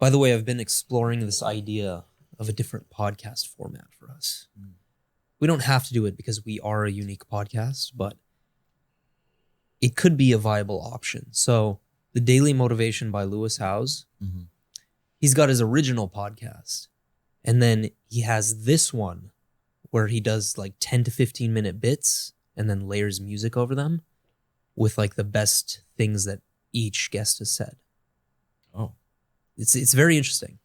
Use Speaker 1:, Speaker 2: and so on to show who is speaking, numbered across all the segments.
Speaker 1: By the way, I've been exploring this idea of a different podcast format for us. We don't have to do it because we are a unique podcast, but it could be a viable option. So the Daily Motivation by Lewis Howes, he's got his original podcast. And then he has this one where he does like 10 to 15 minute bits and then layers music over them with like the best things that each guest has said.
Speaker 2: Oh.
Speaker 1: It's very interesting.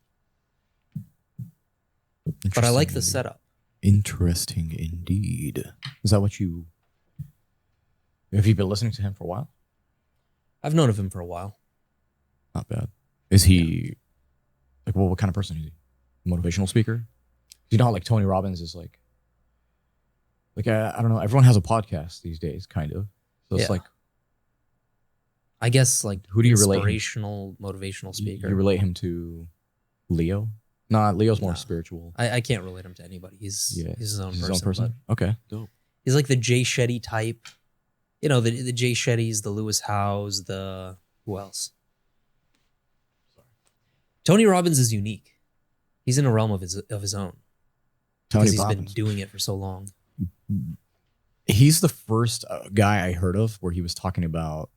Speaker 1: But I like the setup.
Speaker 2: Interesting indeed. Is that what have you been listening to him for a while?
Speaker 1: I've known of him for a while.
Speaker 2: Not bad. Is he like, well, what kind of person is he? Motivational speaker? You know how like Tony Robbins is like I don't know. Everyone has a podcast these days, kind of. So it's like,
Speaker 1: I guess like
Speaker 2: who do you relate?
Speaker 1: Inspirational, motivational speaker.
Speaker 2: You relate him to Leo? Nah, Leo's more spiritual.
Speaker 1: I can't relate him to anybody. He's his own person.
Speaker 2: Okay, dope.
Speaker 1: He's like the Jay Shetty type. You know, the Jay Shettys, the Lewis Howes, who else? Tony Robbins is unique. He's in a realm of his own. Because he's been doing it for so long.
Speaker 2: He's the first guy I heard of where he was talking about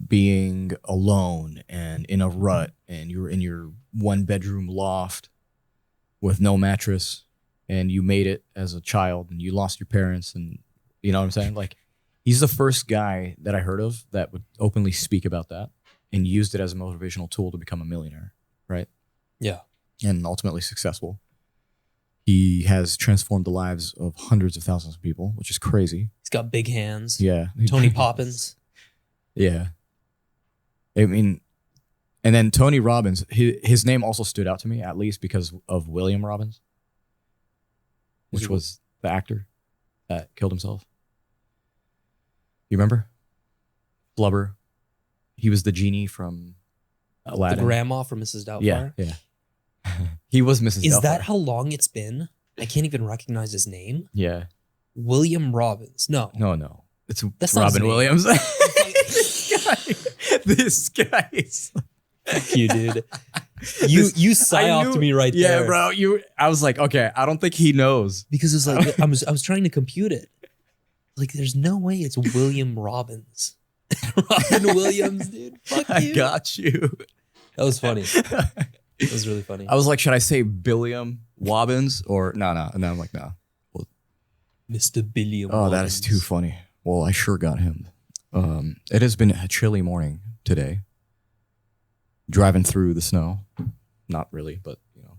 Speaker 2: being alone and in a rut, and you're in your 1-bedroom loft with no mattress, and you made it as a child, and you lost your parents, and you know what I'm saying? Like, he's the first guy that I heard of that would openly speak about that and used it as a motivational tool to become a millionaire, right?
Speaker 1: Yeah.
Speaker 2: And ultimately successful. He has transformed the lives of hundreds of thousands of people, which is crazy.
Speaker 1: He's got big hands.
Speaker 2: Yeah.
Speaker 1: Tony Poppins.
Speaker 2: Yeah. I mean, and then Tony Robbins, his name also stood out to me, at least because of William Robbins, which was the actor that killed himself. You remember? Flubber. He was the genie from Aladdin.
Speaker 1: The grandma from Mrs. Doubtfire?
Speaker 2: Yeah. He was Mrs. Doubtfire.
Speaker 1: Is that how long it's been? I can't even recognize his name.
Speaker 2: Yeah.
Speaker 1: William Robbins. No.
Speaker 2: It's Robin Williams. This guy is...
Speaker 1: Fuck you, dude. You psyoped me right there.
Speaker 2: Yeah, bro. I was like, okay, I don't think he knows.
Speaker 1: Because it's like, I was trying to compute it. Like, there's no way it's William Robbins. Robin Williams, dude. Fuck you.
Speaker 2: I got you.
Speaker 1: That was funny. It was really funny.
Speaker 2: I was like, should I say Billiam Wobbins or no? And then I'm like, no. Well,
Speaker 1: Mr. Billiam.
Speaker 2: Oh, that is too funny. Well, I sure got him. It has been a chilly morning today. Driving through the snow. Not really, but you know.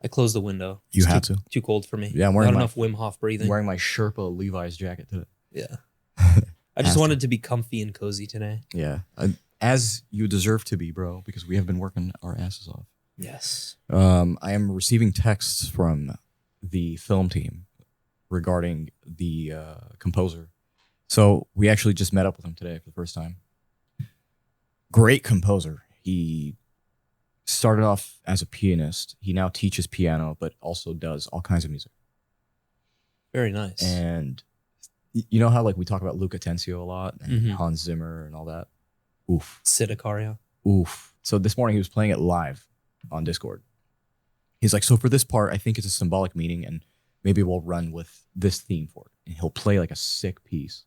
Speaker 1: I closed the window.
Speaker 2: You had to.
Speaker 1: Too cold for me.
Speaker 2: Yeah, I'm wearing
Speaker 1: not enough Wim Hof breathing.
Speaker 2: I'm wearing my Sherpa Levi's jacket today.
Speaker 1: Yeah. I just wanted to be comfy and cozy today.
Speaker 2: Yeah. As you deserve to be, bro, because we have been working our asses off.
Speaker 1: Yes.
Speaker 2: I am receiving texts from the film team regarding the composer. So we actually just met up with him today for the first time. Great composer. He started off as a pianist. He now teaches piano, but also does all kinds of music.
Speaker 1: Very nice.
Speaker 2: And you know how like we talk about Luca Tensio a lot and Hans Zimmer and all that? Oof.
Speaker 1: Siddhakaria.
Speaker 2: Oof. So this morning he was playing it live on Discord. He's like, so for this part, I think it's a symbolic meaning and maybe we'll run with this theme for it. And he'll play like a sick piece.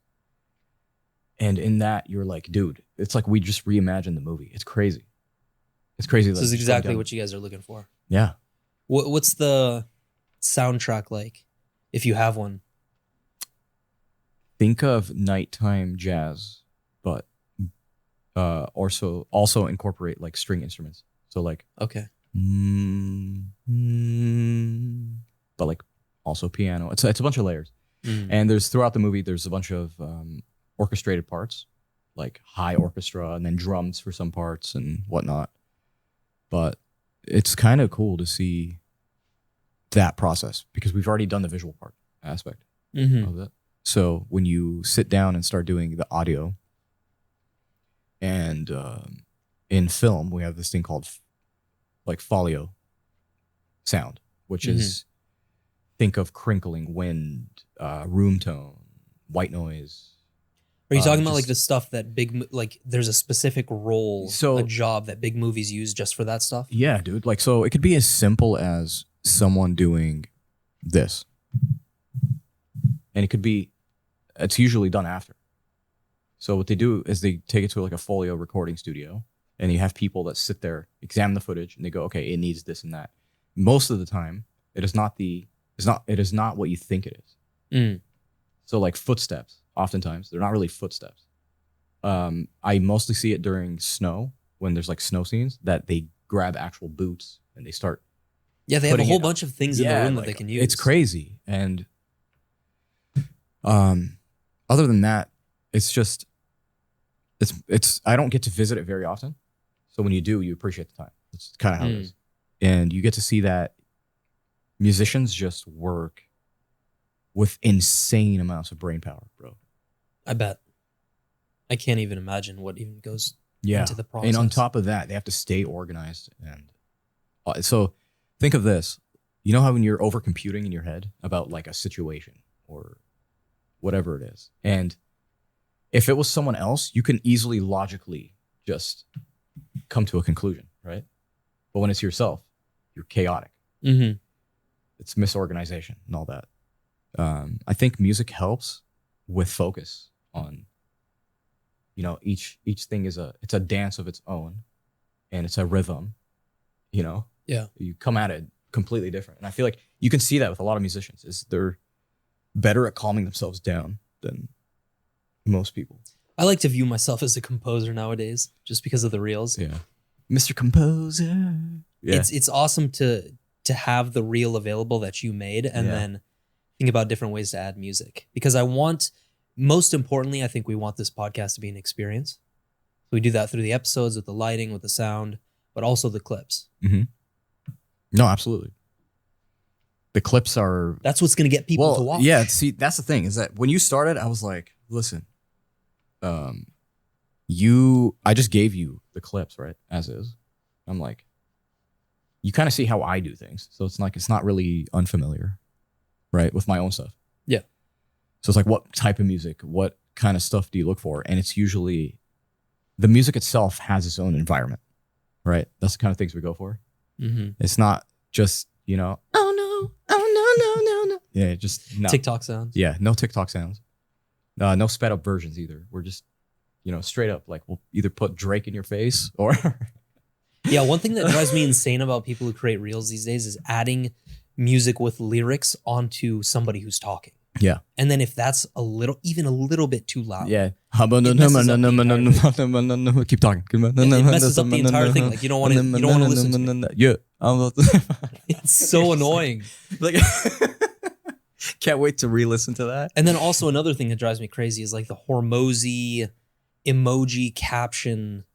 Speaker 2: And in that, you're like, dude, it's like we just reimagined the movie. It's crazy. It's crazy.
Speaker 1: This is exactly what you guys are looking for.
Speaker 2: Yeah.
Speaker 1: What's the soundtrack like, if you have one?
Speaker 2: Think of nighttime jazz, but also incorporate like string instruments. So like,
Speaker 1: okay,
Speaker 2: but like also piano. It's a bunch of layers, and there's throughout the movie there's a bunch of orchestrated parts, like high orchestra, and then drums for some parts and whatnot. But it's kind of cool to see that process because we've already done the visual part aspect of it. So when you sit down and start doing the audio, and in film we have this thing called like folio sound, which is think of crinkling wind, room tone, white noise.
Speaker 1: Are you talking about like the stuff that like there's a specific role,
Speaker 2: So-
Speaker 1: a job that big movies use just for that stuff?
Speaker 2: Yeah, dude. Like, so it could be as simple as someone doing this. And it could be, it's usually done after. So what they do is they take it to like a folio recording studio, and you have people that sit there, examine the footage, and they go, okay, it needs this and that. Most of the time, it is not what you think it is.
Speaker 1: Mm.
Speaker 2: So like footsteps, oftentimes, they're not really footsteps. I mostly see it during snow, when there's like snow scenes, that they grab actual boots and they start.
Speaker 1: Yeah, they have a
Speaker 2: putting
Speaker 1: whole
Speaker 2: it-
Speaker 1: bunch of things in the room that they can use.
Speaker 2: It's crazy. And other than that, it's just, it's I don't get to visit it very often. So when you do, you appreciate the time. It's kind of how it is. And you get to see that musicians just work with insane amounts of brain power, bro.
Speaker 1: I bet. I can't even imagine what even goes into the process.
Speaker 2: And on top of that, they have to stay organized. And so think of this. You know how when you're over computing in your head about like a situation or whatever it is, and if it was someone else, you can easily logically just come to a conclusion, right? But when it's yourself, you're chaotic.
Speaker 1: Mm-hmm.
Speaker 2: It's misorganization and all that. I think music helps with focus on, each thing it's a dance of its own, and it's a rhythm,
Speaker 1: Yeah.
Speaker 2: You come at it completely different. And I feel like you can see that with a lot of musicians, is they're better at calming themselves down than most people.
Speaker 1: I like to view myself as a composer nowadays, just because of the reels.
Speaker 2: Yeah. Mr. Composer. Yeah.
Speaker 1: It's awesome to have the reel available that you made, and then think about different ways to add music. Because most importantly, I think we want this podcast to be an experience. We do that through the episodes, with the lighting, with the sound, but also the clips.
Speaker 2: Mm-hmm. No, absolutely. The clips are...
Speaker 1: That's what's going to get people to watch.
Speaker 2: Yeah, see, that's the thing, is that when you started, I was like, listen, I just gave you the clips, right, as is. I'm like, you kind of see how I do things. So it's not really unfamiliar, right, with my own stuff.
Speaker 1: Yeah.
Speaker 2: So it's like, what type of music, what kind of stuff do you look for? And it's usually, the music itself has its own environment, right? That's the kind of things we go for.
Speaker 1: Mm-hmm.
Speaker 2: It's not just, oh no. Yeah, just no.
Speaker 1: TikTok sounds.
Speaker 2: Yeah, no TikTok sounds. No sped up versions either. We're just, straight up, like, we'll either put Drake in your face or...
Speaker 1: Yeah, one thing that drives me insane about people who create reels these days is adding music with lyrics onto somebody who's talking.
Speaker 2: Yeah.
Speaker 1: And then if that's even a little bit too loud.
Speaker 2: Yeah.
Speaker 1: Keep
Speaker 2: talking.
Speaker 1: It messes up the entire thing. Like, you don't want to listen to it.
Speaker 2: Yeah.
Speaker 1: It's so annoying.
Speaker 2: Like, can't wait to re-listen to that.
Speaker 1: And then also another thing that drives me crazy is like the Hormozy emoji caption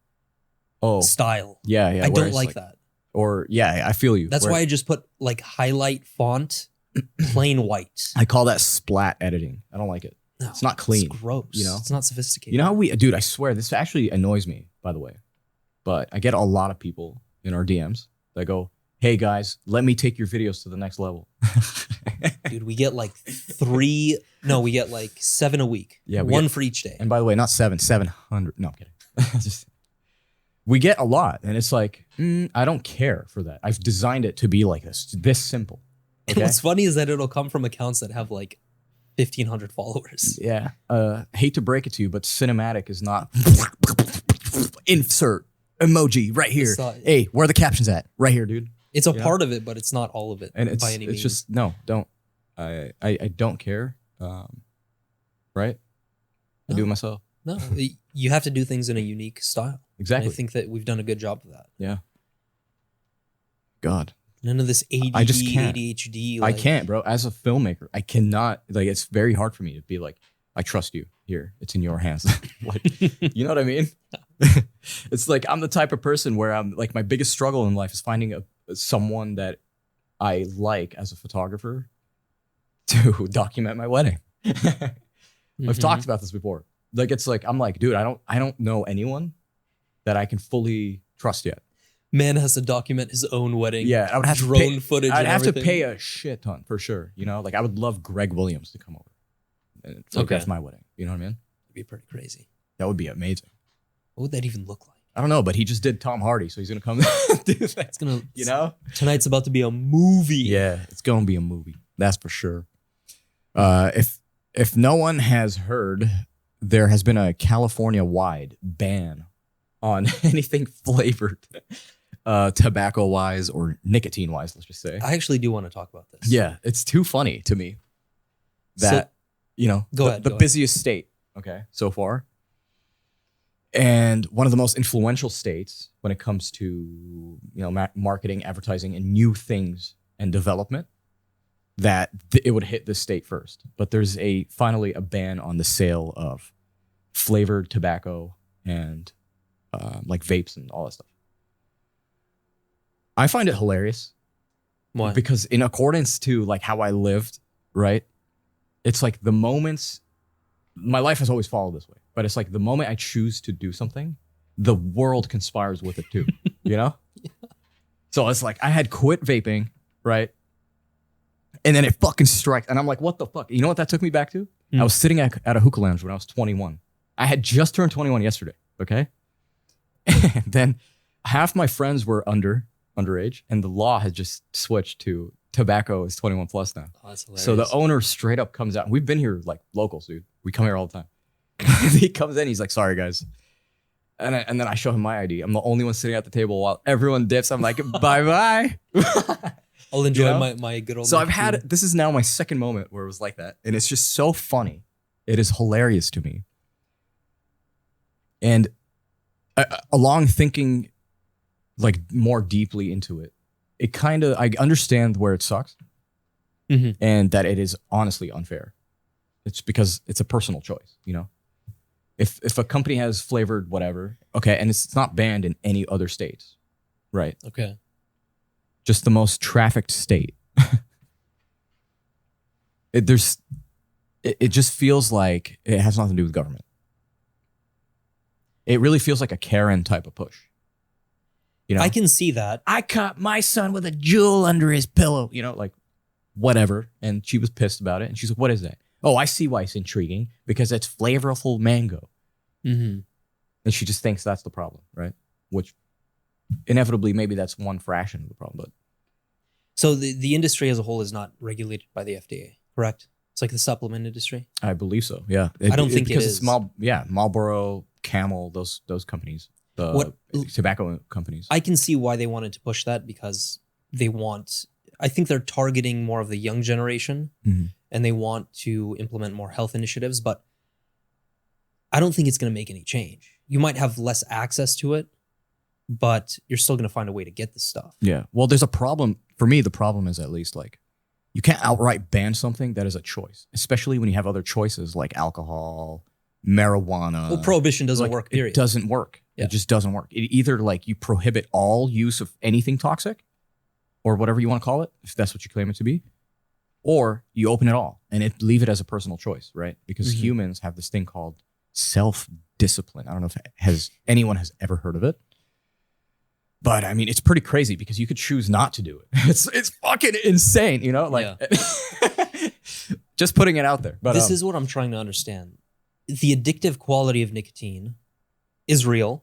Speaker 1: style.
Speaker 2: Yeah.
Speaker 1: I don't like that.
Speaker 2: Or, yeah, I feel you.
Speaker 1: That's why I just put like highlight font, plain white.
Speaker 2: I call that splat editing. I don't like it.
Speaker 1: No,
Speaker 2: it's not clean.
Speaker 1: It's gross. It's not sophisticated.
Speaker 2: You know how dude, I swear, this actually annoys me, by the way. But I get a lot of people in our DMs that go, hey guys, let me take your videos to the next level.
Speaker 1: Dude, we get like 7 a week.
Speaker 2: Yeah,
Speaker 1: one for each day.
Speaker 2: And by the way, not 700. No, I'm kidding. We get a lot, and it's like, I don't care for that. I've designed it to be like this simple. Okay?
Speaker 1: And what's funny is that it'll come from accounts that have like 1,500 followers.
Speaker 2: Yeah. Hate to break it to you, but cinematic is not insert emoji right here. Hey, where are the captions at? Right here, dude.
Speaker 1: It's a part of it, but it's not all of it.
Speaker 2: And
Speaker 1: by any means.
Speaker 2: It's just, no, don't. I don't care. Right? I do it myself.
Speaker 1: No, you have to do things in a unique style.
Speaker 2: Exactly.
Speaker 1: And I think that we've done a good job of that.
Speaker 2: Yeah. God.
Speaker 1: None of this ADD,
Speaker 2: I just can't.
Speaker 1: ADHD.
Speaker 2: I can't, bro. As a filmmaker, I cannot, it's very hard for me to be like, I trust you. Here, it's in your hands. You know what I mean? It's like, I'm the type of person where I'm like, my biggest struggle in life is finding someone that I like as a photographer to document my wedding. I've talked about this before. Like, it's like, I'm like, dude, I don't know anyone that I can fully trust yet.
Speaker 1: Man has to document his own wedding.
Speaker 2: Yeah, I would have
Speaker 1: drone
Speaker 2: to pay,
Speaker 1: footage.
Speaker 2: I'd have to pay a shit ton for sure. Like, I would love Greg Williams to come over and photograph my wedding. You know what I mean?
Speaker 1: be pretty crazy.
Speaker 2: That would be amazing.
Speaker 1: What would that even look like?
Speaker 2: I don't know, but he just did Tom Hardy, so he's gonna come do that.
Speaker 1: It's gonna,
Speaker 2: You know?
Speaker 1: tonight's about to be a movie.
Speaker 2: Yeah, it's gonna be a movie. That's for sure. If no one has heard, there has been a California-wide ban on anything flavored, tobacco-wise or nicotine-wise. Let's just say.
Speaker 1: I actually do want to talk about this.
Speaker 2: Yeah, it's too funny to me that
Speaker 1: Go ahead.
Speaker 2: the busiest state, okay, so far, and one of the most influential states when it comes to marketing, advertising, and new things and development, that it would hit this state first. But there's finally a ban on the sale of flavored tobacco and like vapes and all that stuff. I find it hilarious.
Speaker 1: Why?
Speaker 2: Because in accordance to like how I lived, right? It's like the moments, my life has always followed this way, but it's like the moment I choose to do something, the world conspires with it too, you know? Yeah. So it's like I had quit vaping, right? And then it fucking strikes. And I'm like, what the fuck? You know what that took me back to? I was sitting at a hookah lounge when I was 21. I had just turned 21 yesterday, okay? And then half my friends were underage, and the law had just switched to tobacco is 21 plus now.
Speaker 1: Oh, that's hilarious.
Speaker 2: So the owner straight up comes out. We've been here like locals, dude. We come here all the time. He comes in, he's like, sorry, guys. And then I show him my ID. I'm the only one sitting at the table while everyone dips. I'm like, bye-bye.
Speaker 1: I'll enjoy my good old.
Speaker 2: So this is now my second moment where it was like that. And it's just so funny. It is hilarious to me. And along thinking like more deeply into it, I understand where it sucks and that it is honestly unfair. It's because it's a personal choice, you know? If a company has flavored whatever, okay, and it's not banned in any other states, right?
Speaker 1: Okay.
Speaker 2: Just the most trafficked state. It just feels like it has nothing to do with government. It really feels like a Karen type of push. You know,
Speaker 1: I can see that.
Speaker 2: I caught my son with a jewel under his pillow, you know, like whatever. And she was pissed about it. And she's like, what is that? Oh, I see why it's intriguing, because it's flavorful mango.
Speaker 1: Mm-hmm.
Speaker 2: And she just thinks that's the problem, right? Which inevitably, maybe that's one fraction of the problem. But
Speaker 1: so the industry as a whole is not regulated by the FDA, correct? It's like the supplement industry.
Speaker 2: I believe so. Yeah.
Speaker 1: I don't think
Speaker 2: because
Speaker 1: it is.
Speaker 2: It's Marlboro, Camel, those companies, the tobacco companies.
Speaker 1: I can see why they wanted to push that, because I think they're targeting more of the young generation, and they want to implement more health initiatives, but I don't think it's going to make any change. You might have less access to it, but you're still going to find a way to get the stuff.
Speaker 2: Yeah. Well, there's a problem. For me, the problem is at least like you can't outright ban something that is a choice, especially when you have other choices like alcohol, marijuana.
Speaker 1: Well, prohibition doesn't work, period.
Speaker 2: It doesn't work.
Speaker 1: Yeah.
Speaker 2: It just doesn't work. It either like you prohibit all use of anything toxic or whatever you want to call it, if that's what you claim it to be, or you open it all and leave it as a personal choice, right? Because humans have this thing called self-discipline. I don't know if anyone has ever heard of it. But I mean, it's pretty crazy because you could choose not to do it. It's fucking insane, you know? Like, just putting it out there. But
Speaker 1: this is what I'm trying to understand. The addictive quality of nicotine is real,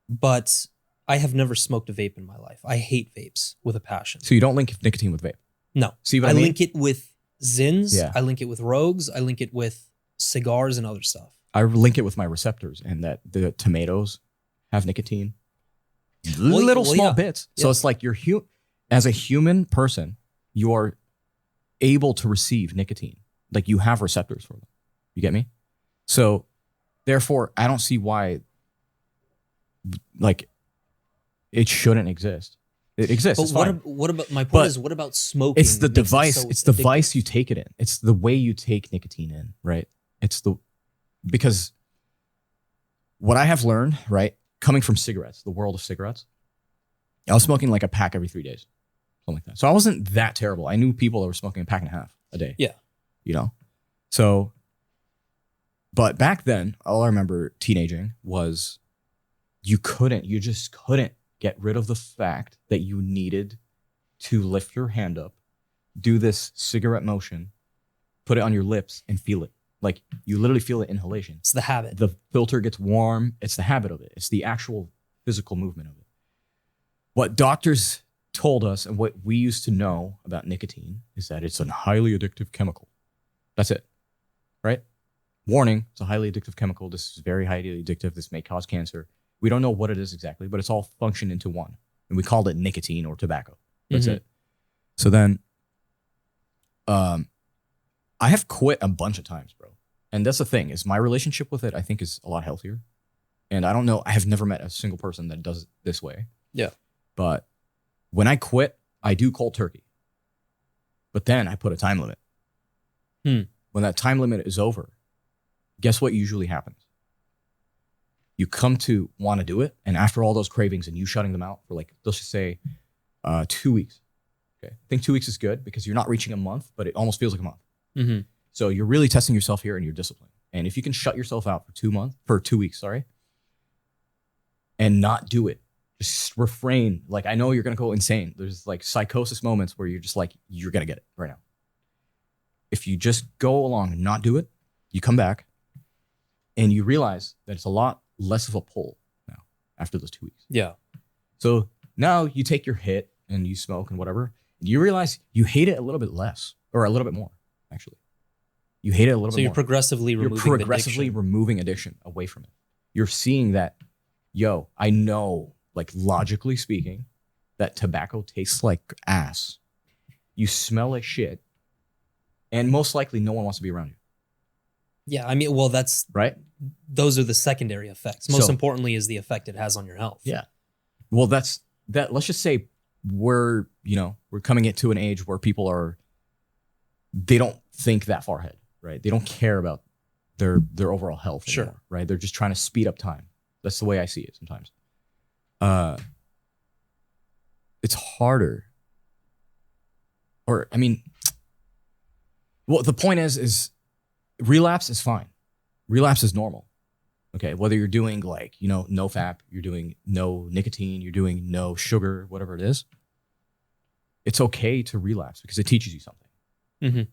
Speaker 1: but I have never smoked a vape in my life. I hate vapes with a passion.
Speaker 2: So you don't link nicotine with vape?
Speaker 1: No.
Speaker 2: See what I mean?
Speaker 1: link it with Zins.
Speaker 2: Yeah.
Speaker 1: I link it with Rogues. I link it with cigars and other stuff.
Speaker 2: I link it with my receptors and that the tomatoes have nicotine. Little small bits. So it's like as a human person, you are able to receive nicotine. Like you have receptors for them. You get me? So therefore, I don't see why like it shouldn't exist. It exists.
Speaker 1: But what about my point is, what about smoking?
Speaker 2: It's the device. It's the device you take it in. It's the way you take nicotine in, right? Because what I have learned, right, coming from cigarettes, the world of cigarettes, I was smoking like a pack every 3 days, something like that. So I wasn't that terrible. I knew people that were smoking a pack and a half a day.
Speaker 1: Yeah.
Speaker 2: You know? So, but back then, all I remember teenaging was you just couldn't get rid of the fact that you needed to lift your hand up, do this cigarette motion, put it on your lips and feel it. Like you literally feel the inhalation.
Speaker 1: It's the habit.
Speaker 2: The filter gets warm. It's the habit of it. It's the actual physical movement of it. What doctors told us and what we used to know about nicotine is that it's a highly addictive chemical. That's it, right? Warning, it's a highly addictive chemical. This is very highly addictive. This may cause cancer. We don't know what it is exactly, but it's all functioned into one. And we called it nicotine or tobacco. That's it. So then I have quit a bunch of times, bro. And that's the thing, is my relationship with it, I think, is a lot healthier. And I don't know, I have never met a single person that does it this way.
Speaker 1: Yeah.
Speaker 2: But when I quit, I do cold turkey. But then I put a time limit. When that time limit is over, guess what usually happens? You come to want to do it, and after all those cravings and you shutting them out for, like, let's just say 2 weeks. Okay, I think 2 weeks is good because you're not reaching a month, but it almost feels like a month. So you're really testing yourself here and your discipline. And if you can shut yourself out for 2 weeks, and not do it, just refrain. Like, I know you're gonna go insane. There's like psychosis moments where you're just like, you're gonna get it right now. If you just go along and not do it, you come back and you realize that it's a lot less of a pull now after those 2 weeks.
Speaker 1: Yeah.
Speaker 2: So now you take your hit and you smoke and whatever, and you realize you hate it a little bit less, or a little bit more, actually. You hate it a little bit more.
Speaker 1: So you're progressively
Speaker 2: removing addiction away from it. You're seeing that, yo, I know, like, logically speaking, that tobacco tastes like ass. You smell like shit. And most likely no one wants to be around you.
Speaker 1: Yeah, I mean, well, that's
Speaker 2: right.
Speaker 1: Those are the secondary effects. Most importantly is the effect it has on your health.
Speaker 2: Yeah. Well, that's that. Let's just say we're coming into an age where people they don't think that far ahead, right? They don't care about their overall health anymore, right? They're just trying to speed up time. That's the way I see it sometimes. It's harder. Or, I mean, well, the point is relapse is fine. Relapse is normal. Okay, whether you're doing, like, no FAP, you're doing no nicotine, you're doing no sugar, whatever it is, it's okay to relapse because it teaches you something.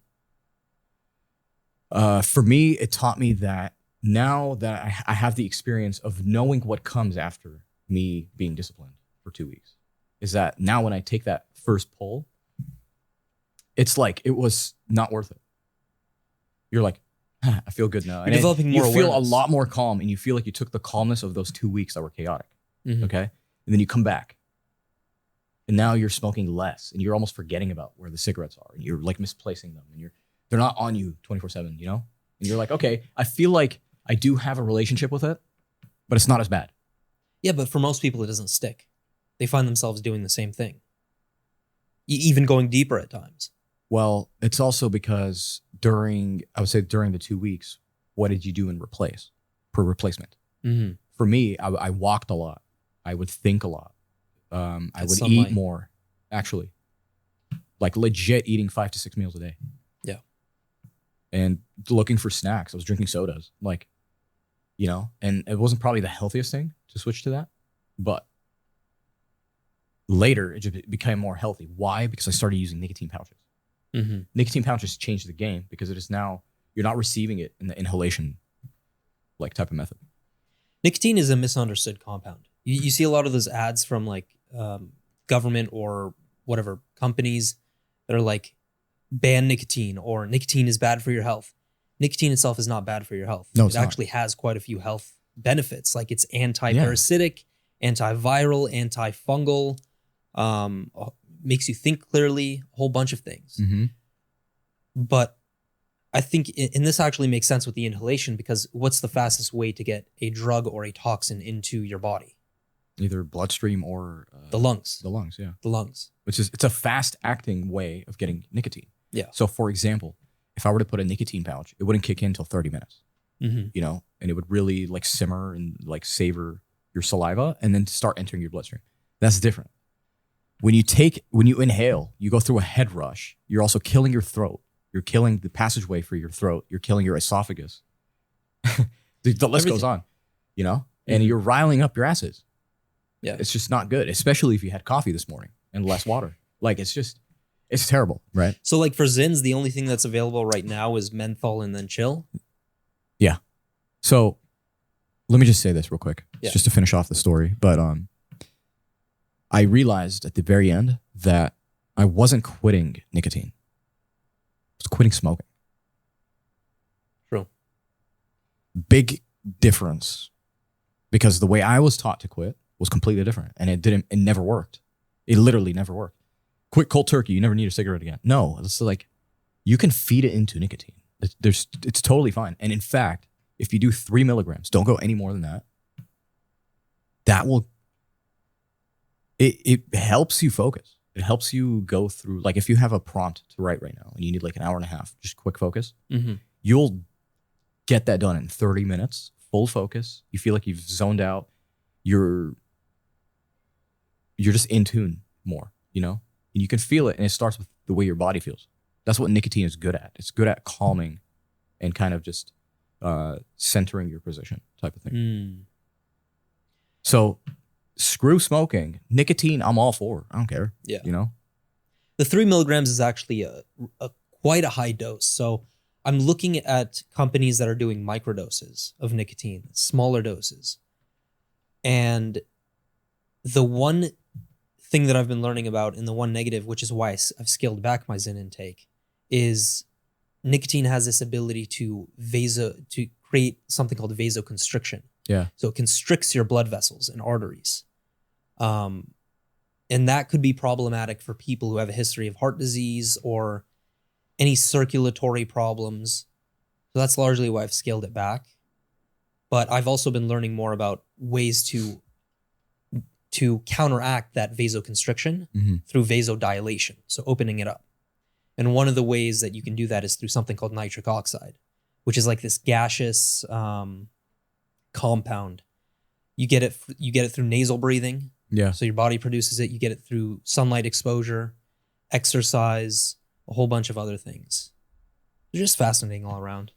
Speaker 2: For me, it taught me that now that I have the experience of knowing what comes after me being disciplined for 2 weeks, is that now when I take that first pull, it's like it was not worth it. You're like, I feel good now.
Speaker 1: You're developing more awareness.
Speaker 2: You feel a lot more calm, and you feel like you took the calmness of those 2 weeks that were chaotic. Okay? And then you come back. And now you're smoking less, and you're almost forgetting about where the cigarettes are, and you're like misplacing them, and they're not on you 24/7, And you're like, okay, I feel like I do have a relationship with it, but it's not as bad.
Speaker 1: Yeah, but for most people, it doesn't stick. They find themselves doing the same thing. Even going deeper at times.
Speaker 2: Well, it's also because during the 2 weeks, what did you do in replacement? For me, I walked a lot. I would think a lot. I would eat more, actually. Like, legit eating 5 to 6 meals a day.
Speaker 1: Yeah.
Speaker 2: And looking for snacks. I was drinking sodas. Like, and it wasn't probably the healthiest thing to switch to that. But later, it just became more healthy. Why? Because I started using nicotine pouches. Nicotine pouches changed the game because it is now, you're not receiving it in the inhalation like type of method.
Speaker 1: Nicotine is a misunderstood compound. You see a lot of those ads from like government or whatever companies that are like, ban nicotine, or nicotine is bad for your health. Nicotine itself is not bad for your health.
Speaker 2: No,
Speaker 1: it actually has quite a few health benefits. Like, it's anti-parasitic, antiviral, antifungal, makes you think clearly, a whole bunch of things. But I think, and this actually makes sense with the inhalation, because what's the fastest way to get a drug or a toxin into your body?
Speaker 2: Either bloodstream or
Speaker 1: the lungs.
Speaker 2: The lungs, yeah.
Speaker 1: The lungs.
Speaker 2: It's a fast acting way of getting nicotine.
Speaker 1: Yeah.
Speaker 2: So, for example, if I were to put a nicotine pouch, it wouldn't kick in until 30 minutes. And it would really like simmer and like savor your saliva and then start entering your bloodstream. That's different. When you inhale, you go through a head rush. You're also killing your throat. You're killing the passageway for your throat. You're killing your esophagus. The list goes on, and you're riling up your acids.
Speaker 1: Yeah.
Speaker 2: It's just not good, especially if you had coffee this morning and less water. Like, it's terrible, right?
Speaker 1: So, like, for Zins, the only thing that's available right now is menthol and then chill.
Speaker 2: So let me just say this real quick,
Speaker 1: Yeah.
Speaker 2: just to finish off the story. But I realized at the very end that I wasn't quitting nicotine. I was quitting smoking.
Speaker 1: True.
Speaker 2: Big difference, because the way I was taught to quit was completely different, and it never worked. It literally never worked. Quit cold turkey. You never need a cigarette again. No, it's like you can feed it into nicotine. It's totally fine. And in fact, if you do 3 milligrams, don't go any more than that. That will, it helps you focus. It helps you go through, like if you have a prompt to write right now and you need like an hour and a half, just quick focus, you'll get that done in 30 minutes, full focus. You feel like you've zoned out. You're just in tune more, you know? And you can feel it, and it starts with the way your body feels. That's what nicotine is good at. It's good at calming and kind of just centering your position type of thing. So screw smoking. Nicotine, I'm all for. I don't care.
Speaker 1: Yeah.
Speaker 2: You know?
Speaker 1: The 3 milligrams is actually a quite a high dose. So I'm looking at companies that are doing microdoses of nicotine, smaller doses. And the one thing that I've been learning about, and the one negative, which is why I've scaled back my Zyn intake, is nicotine has this ability to create something called vasoconstriction.
Speaker 2: Yeah.
Speaker 1: So it constricts your blood vessels and arteries. And that could be problematic for people who have a history of heart disease or any circulatory problems. So that's largely why I've scaled it back. But I've also been learning more about ways to counteract that vasoconstriction through vasodilation, so opening it up. And one of the ways that you can do that is through something called nitric oxide, which is like this gaseous compound. You get it through nasal breathing.
Speaker 2: Yeah.
Speaker 1: So your body produces it. You get it through sunlight exposure, exercise, a whole bunch of other things. They're just fascinating all around.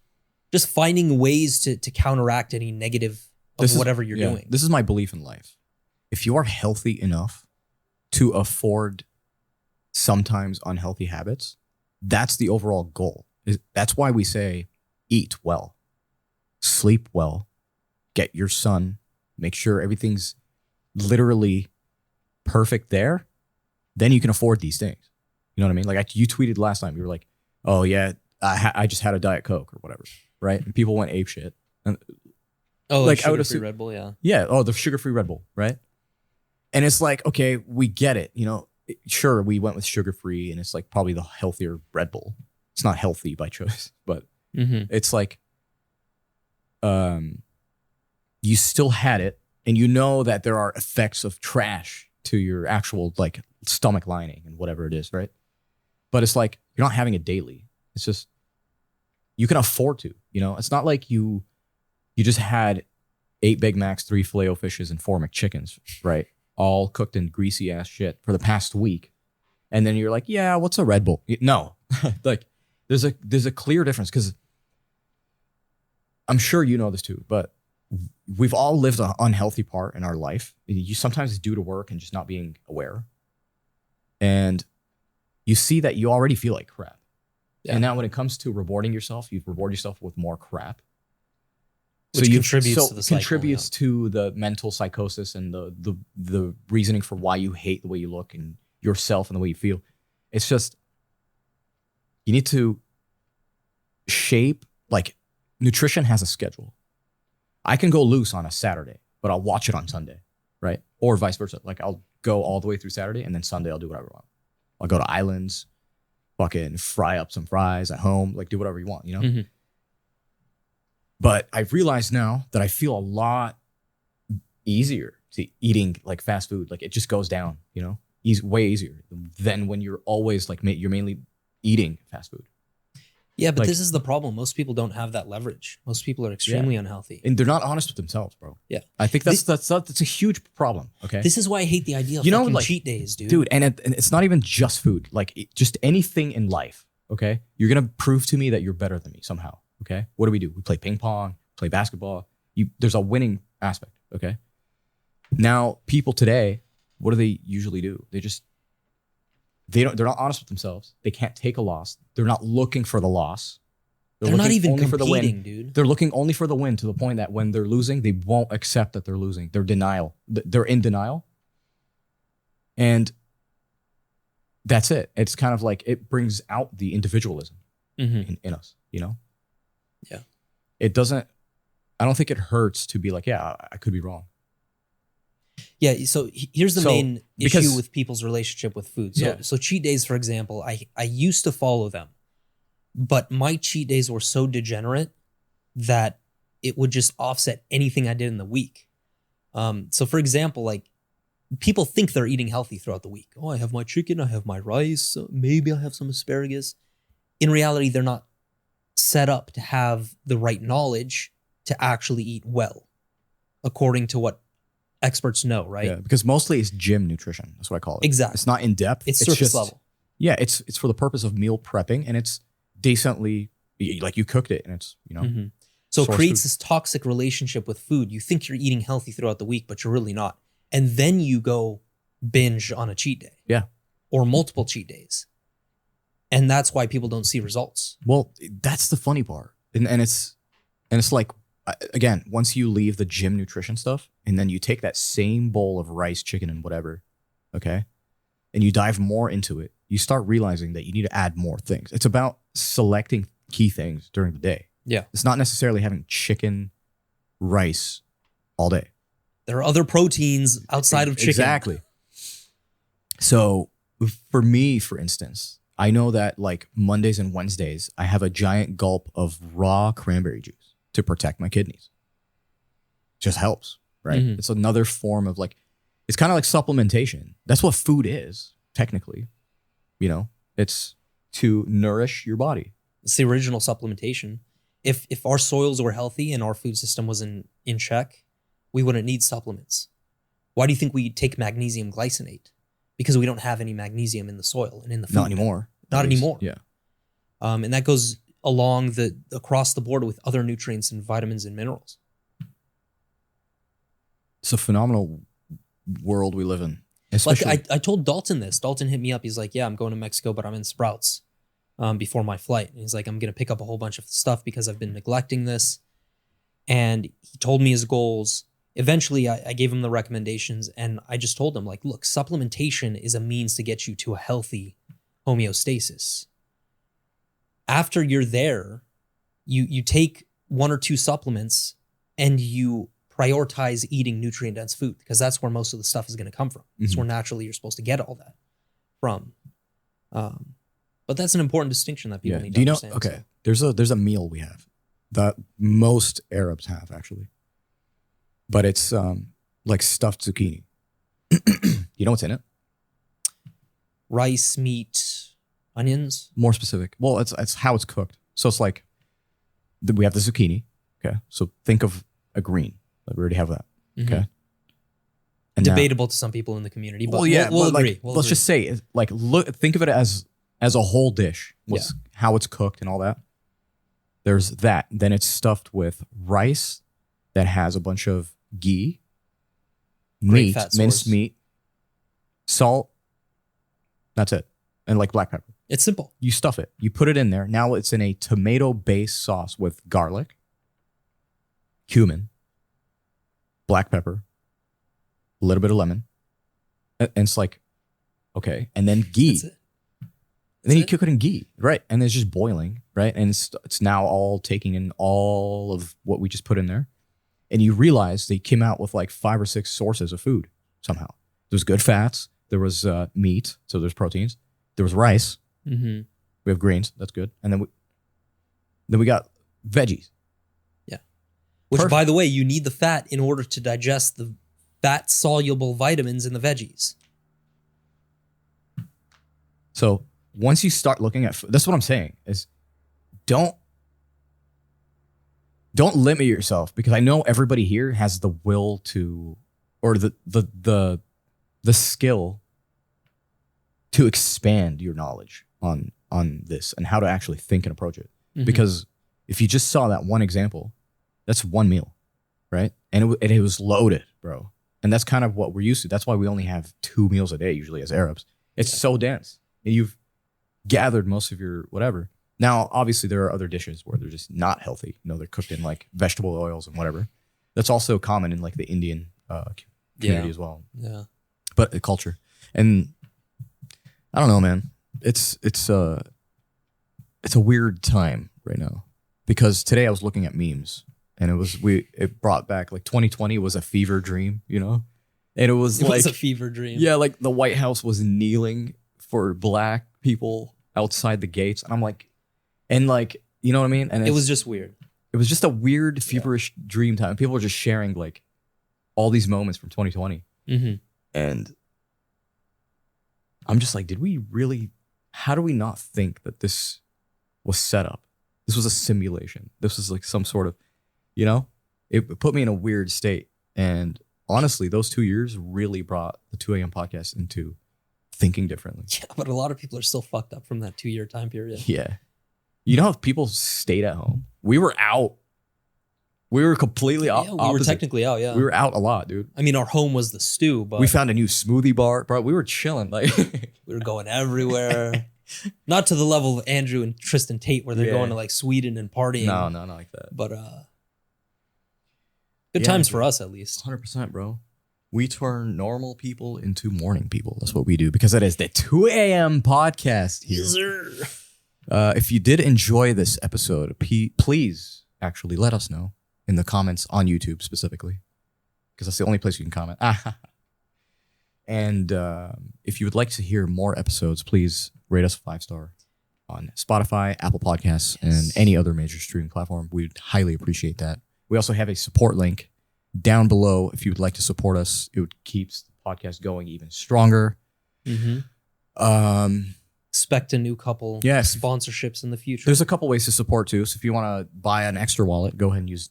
Speaker 1: Just finding ways to counteract any negative of whatever you're doing.
Speaker 2: This is my belief in life. If you are healthy enough to afford sometimes unhealthy habits, that's the overall goal. That's why we say eat well, sleep well, get your sun, make sure everything's literally perfect there. Then you can afford these things. You know what I mean? Like you tweeted last time, you were like, oh yeah, I just had a Diet Coke or whatever, right? And people went ape shit. And,
Speaker 1: like I would assume Red Bull, yeah.
Speaker 2: Yeah, the sugar-free Red Bull, right? And it's like, okay, we get it. You know, sure, we went with sugar-free, and it's like probably the healthier Red Bull. It's not healthy by choice, but it's like, you still had it, and you know that there are effects of trash to your actual like stomach lining and whatever it is, right? But it's like you're not having it daily. It's just you can afford to. You know, it's not like you just had 8 Big Macs, 3 Filet-O-Fishes, and 4 McChickens, right? All cooked in greasy ass shit for the past week. And then you're like, yeah, what's a Red Bull? No. Like there's a clear difference, because I'm sure you know this too, but we've all lived an unhealthy part in our life. You sometimes it's due to work and just not being aware. And you see that you already feel like crap. Yeah. And now when it comes to rewarding yourself, you reward yourself with more crap.
Speaker 1: Which contributes to the cycle,
Speaker 2: contributes to the mental psychosis and the reasoning for why you hate the way you look and yourself and the way you feel. It's just, you need to shape, like nutrition has a schedule. I can go loose on a Saturday, but I'll watch it on Sunday, right? Or vice versa. Like I'll go all the way through Saturday, and then Sunday I'll do whatever I want. I'll go to Islands, fucking fry up some fries at home, like do whatever you want, you know? But I've realized now that I feel a lot easier to eating like fast food. Like it just goes down, you know, way easier than when you're always like, you're mainly eating fast food.
Speaker 1: Yeah, but like, this is the problem. Most people don't have that leverage. Most people are extremely unhealthy.
Speaker 2: And they're not honest with themselves, bro.
Speaker 1: Yeah.
Speaker 2: I think that's a huge problem, okay?
Speaker 1: This is why I hate the idea of fucking like, cheat days, dude.
Speaker 2: Dude, and it's not even just food. Like just anything in life, okay? You're going to prove to me that you're better than me somehow, okay? What do? We play ping pong, play basketball. There's a winning aspect, okay? Now, people today, what do they usually do? They're not honest with themselves. They can't take a loss. They're not looking for the loss.
Speaker 1: They're not
Speaker 2: looking
Speaker 1: even
Speaker 2: only for the win.
Speaker 1: competing, dude.
Speaker 2: They're looking only for the win to the point that when they're losing, they won't accept that they're losing. They're in denial. And that's it. It's kind of like it brings out the individualism in us, you know?
Speaker 1: Yeah.
Speaker 2: It doesn't, I don't think it hurts to be like, yeah, I could be wrong.
Speaker 1: Yeah, so here's the main issue with people's relationship with food. So cheat days, for example, I used to follow them, but my cheat days were so degenerate that it would just offset anything I did in the week. So for example, like people think they're eating healthy throughout the week. Oh, I have my chicken, I have my rice, maybe I have some asparagus. In reality, they're not set up to have the right knowledge to actually eat well, according to what experts know, right?
Speaker 2: Yeah, because mostly it's gym nutrition. That's what I call it.
Speaker 1: Exactly.
Speaker 2: It's not in depth.
Speaker 1: It's surface level.
Speaker 2: Yeah, it's for the purpose of meal prepping, and it's decently, like you cooked it, and it's, you know.
Speaker 1: So it creates this toxic relationship with food. You think you're eating healthy throughout the week, but you're really not. And then you go binge on a cheat day.
Speaker 2: Yeah.
Speaker 1: Or multiple cheat days. And that's why people don't see results.
Speaker 2: Well, that's the funny part. And it's like, again, once you leave the gym nutrition stuff and then you take that same bowl of rice, chicken, and whatever, okay, and you dive more into it, you start realizing that you need to add more things. It's about selecting key things during the day.
Speaker 1: Yeah.
Speaker 2: It's not necessarily having chicken, rice all day.
Speaker 1: There are other proteins outside of chicken.
Speaker 2: Exactly. So for me, for instance, I know that like Mondays and Wednesdays, I have a giant gulp of raw cranberry juice to protect my kidneys. Just helps, right? It's another form of like, it's kind of like supplementation. That's what food is, technically. You know, it's to nourish your body.
Speaker 1: It's the original supplementation. If our soils were healthy and our food system was in check, we wouldn't need supplements. Why do you think we take magnesium glycinate? Because we don't have any magnesium in the soil and in the food.
Speaker 2: Not anymore.
Speaker 1: Not anymore.
Speaker 2: Yeah.
Speaker 1: And that goes along across the board with other nutrients and vitamins and minerals.
Speaker 2: It's a phenomenal world we live in. Especially,
Speaker 1: like I told Dalton this. Dalton hit me up. He's like, yeah, I'm going to Mexico, but I'm in Sprouts before my flight. And he's like, I'm going to pick up a whole bunch of stuff because I've been neglecting this. And he told me his goals. Eventually, I gave him the recommendations, and I just told him, like, look, supplementation is a means to get you to a healthy homeostasis. After you're there, you take one or two supplements, and you prioritize eating nutrient-dense food, because that's where most of the stuff is going to come from. It's where naturally you're supposed to get all that from. But that's an important distinction that people need to understand.
Speaker 2: Okay, there's a meal we have that most Arabs have, actually. But it's like stuffed zucchini. You know what's in it?
Speaker 1: Rice, meat, onions.
Speaker 2: More specific. Well, it's how it's cooked. So it's like we have the zucchini. Okay, so think of a green. Like we already have that. Okay. And
Speaker 1: debatable to some people in the community, but we'll agree.
Speaker 2: Like, let's just say, like, think of it as a whole dish. How it's cooked and all that. There's that. Then it's stuffed with rice that has a bunch of ghee, meat, minced meat, salt. That's it. And like black pepper.
Speaker 1: It's simple.
Speaker 2: You stuff it. You put it in there. Now it's in a tomato-based sauce with garlic, cumin, black pepper, a little bit of lemon. And it's like, okay. And then ghee.
Speaker 1: That's it.
Speaker 2: And then you cook it in ghee, right? And it's just boiling, right? And it's now all taking in all of what we just put in there. And you realize they came out with like 5 or 6 sources of food somehow. There's good fats. There was meat, so there's proteins. There was rice. We have greens. That's good. And then we got veggies.
Speaker 1: Yeah. Which, by the way, you need the fat in order to digest the fat-soluble vitamins in the veggies.
Speaker 2: So once you start looking at, that's what I'm saying, is don't limit yourself, because I know everybody here has the will to, or the skill to expand your knowledge on this and how to actually think and approach it. Because if you just saw that one example, that's one meal, right? And it was loaded, bro. And that's kind of what we're used to. That's why we only have 2 meals a day usually as Arabs. It's so dense. And you've gathered most of your whatever. Now, obviously, there are other dishes where they're just not healthy. You know, they're cooked in like vegetable oils and whatever. That's also common in like the Indian community as well.
Speaker 1: Yeah.
Speaker 2: But the culture. And I don't know, man. It's a weird time right now because today I was looking at memes and it brought back like 2020 was a fever dream, you know? And it was
Speaker 1: a fever dream.
Speaker 2: Yeah, like the White House was kneeling for black people outside the gates. And I'm like, and like, you know what I mean? And
Speaker 1: it was just weird.
Speaker 2: It was just a weird, feverish dream time. People were just sharing like all these moments from 2020.
Speaker 1: Mm-hmm.
Speaker 2: And I'm just like, how do we not think that this was set up? This was a simulation. This was like some sort of, you know, it put me in a weird state. And honestly, those 2 years really brought the 2 a.m. podcast into thinking differently.
Speaker 1: Yeah, but a lot of people are still fucked up from that 2-year time period.
Speaker 2: Yeah. You know, if people stayed at home, we were out. We were completely opposite.
Speaker 1: We were technically out, yeah.
Speaker 2: We were out a lot, dude.
Speaker 1: I mean, our home was the stew, but...
Speaker 2: We found a new smoothie bar. Bro, we were chilling. Like
Speaker 1: we were going everywhere. Not to the level of Andrew and Tristan Tate where they're going to like Sweden and partying.
Speaker 2: No, not like that.
Speaker 1: But good times for us, at least.
Speaker 2: 100%, bro. We turn normal people into morning people. That's what we do because that is the 2 a.m. podcast here.
Speaker 1: Yes, sir.
Speaker 2: If you did enjoy this episode, please actually let us know in the comments on YouTube specifically, because that's the only place you can comment. And if you would like to hear more episodes, please rate us a 5-star on Spotify, Apple Podcasts, and any other major streaming platform. We'd highly appreciate that. We also have a support link down below if you would like to support us. It would keep the podcast going even stronger.
Speaker 1: Mm-hmm. Expect a new couple sponsorships in the future.
Speaker 2: There's a couple ways to support too. So if you want to buy an extra wallet, go ahead and use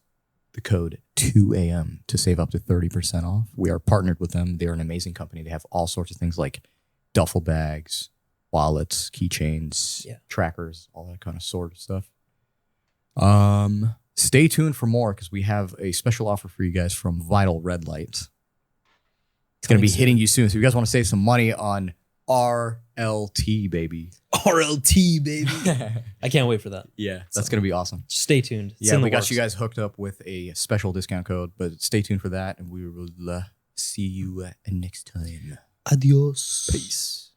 Speaker 2: the code 2am to save up to 30% off. We are partnered with them. They're an amazing company. They have all sorts of things like duffel bags, wallets, keychains, trackers, all that kind of sort of stuff. Stay tuned for more because we have a special offer for you guys from Vital Red Light. It's going to be hitting you soon. So if you guys want to save some money on RLT, baby.
Speaker 1: RLT, baby. I can't wait for that.
Speaker 2: Yeah, that's going to be awesome.
Speaker 1: Stay tuned.
Speaker 2: It's we got you guys hooked up with a special discount code, but stay tuned for that, and we will see you next time.
Speaker 1: Adios.
Speaker 2: Peace.